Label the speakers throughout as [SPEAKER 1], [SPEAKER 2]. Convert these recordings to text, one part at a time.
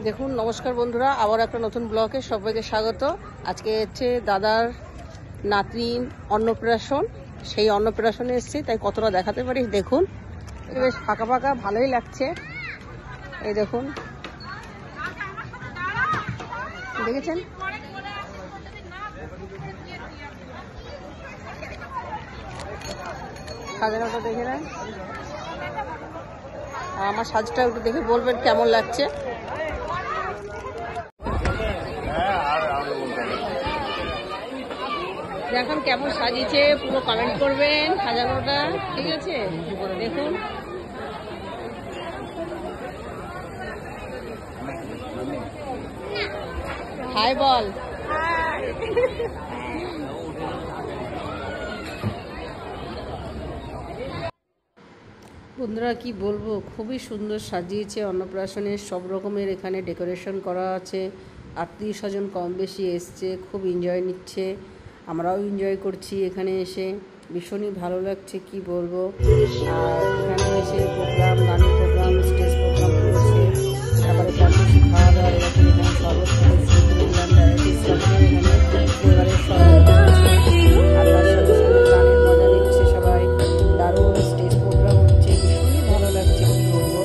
[SPEAKER 1] দেখুন, নমস্কার বন্ধুরা, আবার একটা নতুন ব্লগে সবাইকে স্বাগত। আজকে হচ্ছে দাদার নাতনির অন্নপ্রাশন, সেই অন্নপ্রাশনে এসেছি, তাই কতটা দেখাতে পারি দেখুন। বেশ ফাঁকা ফাঁকা ভালোই লাগছে। এই দেখুন, দেখেছেন? সাজানোটা দেখে নেন, আর আমার সাজটা একটু দেখে বলবেন কেমন লাগছে। দেখুন কেমন সাজিয়েছে, পুরো কমেন্ট করবেন সাজানোটা, ঠিক আছে? দেখুন, হাই বল। বন্ধুরা কি বলবো, খুবই সুন্দর সাজিয়েছে অন্নপ্রাশনের, সব রকমের এখানে ডেকোরেশন করা আছে। আত্মীয় স্বজন কম বেশি এসছে, খুব এনজয় নিচ্ছে, আমরাও এনজয় করছি এখানে এসে, ভীষণই ভালো লাগছে কি বলবো। আর এখানে এসে প্রোগ্রাম, গানের প্রোগ্রাম, স্টেজ প্রোগ্রাম করেছে, তারপরে কম্পিটিশন, খাওয়া দাওয়া, এরকম এখানে শরবত থেকে শুরু করে দিলাম, ভ্যারাইটিস রকমের এখানে ফ্লেভারের শরবত হচ্ছে, আর তার সাথে সাথে গানের মজা নিচ্ছে সবাই। দারুণ স্টেজ প্রোগ্রাম হচ্ছে, ভীষণই ভালো লাগছে কি বলবো।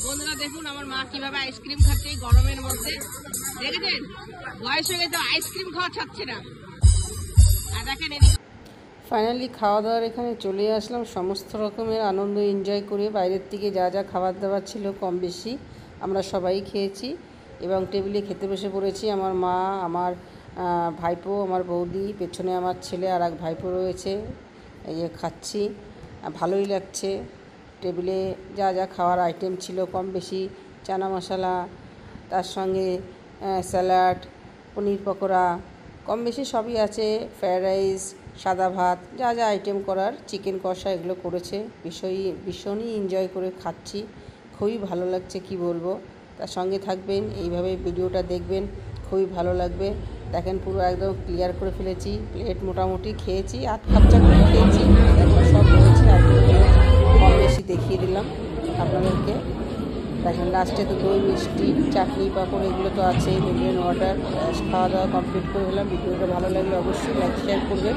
[SPEAKER 1] বন্ধুরা দেখুন আমার মা কিভাবে আইসক্রিম খাচ্ছে গরমের মধ্যে, দেখেছেন? বয়স হয়ে গেছে, আইসক্রিম খাওয়া ছাড়ছে না। আর দেখেন ফাইনালি খাওয়া দাওয়ার এখানে চলে আসলাম, সমস্ত রকমের আনন্দ এনজয় করে। বাইরের থেকে যা যা খাবার দাবার ছিল কম বেশি আমরা সবাই খেয়েছি এবং টেবিলে খেতে বসে পড়েছি। আমার মা, আমার ভাইপো, আমার বৌদি, পেছনে আমার ছেলে আর এক ভাইপো রয়েছে। এই যে খাচ্ছি, ভালোই লাগছে। টেবিলে যা যা খাওয়ার আইটেম ছিল কম বেশি, চানা মশলা, তার সঙ্গে স্যালাড, পনির পকোড়া, কম বেশি সবই আছে, ফ্রায়েড রাইস, সাদা ভাত, যা যা আইটেম করার, চিকেন কষা, এগুলো করেছে। ভীষণই এনজয় করে খাচ্ছি, খুবই ভালো লাগছে কি বলবো। তার সঙ্গে থাকবেন, এইভাবে ভিডিওটা দেখবেন, খুবই ভালো লাগবে। দেখেন পুরো একদম ক্লিয়ার করে ফেলেছি, প্লেট মোটামুটি খেয়েছি, আধ খাপচা করে খেয়েছি, এখন সব রয়েছে আর কম বেশি দেখিয়ে দিলাম আপনাদেরকে। দেখেন লাস্টে তো দই মিষ্টি, চাটনি, পাঁপড়, এগুলো তো আছেই, মিলিয়ন অর্ডার। খাওয়া দাওয়া কমপ্লিট করে ফেলাম। ভিডিওটা ভালো লাগলে অবশ্যই লাইক শেয়ার করবেন।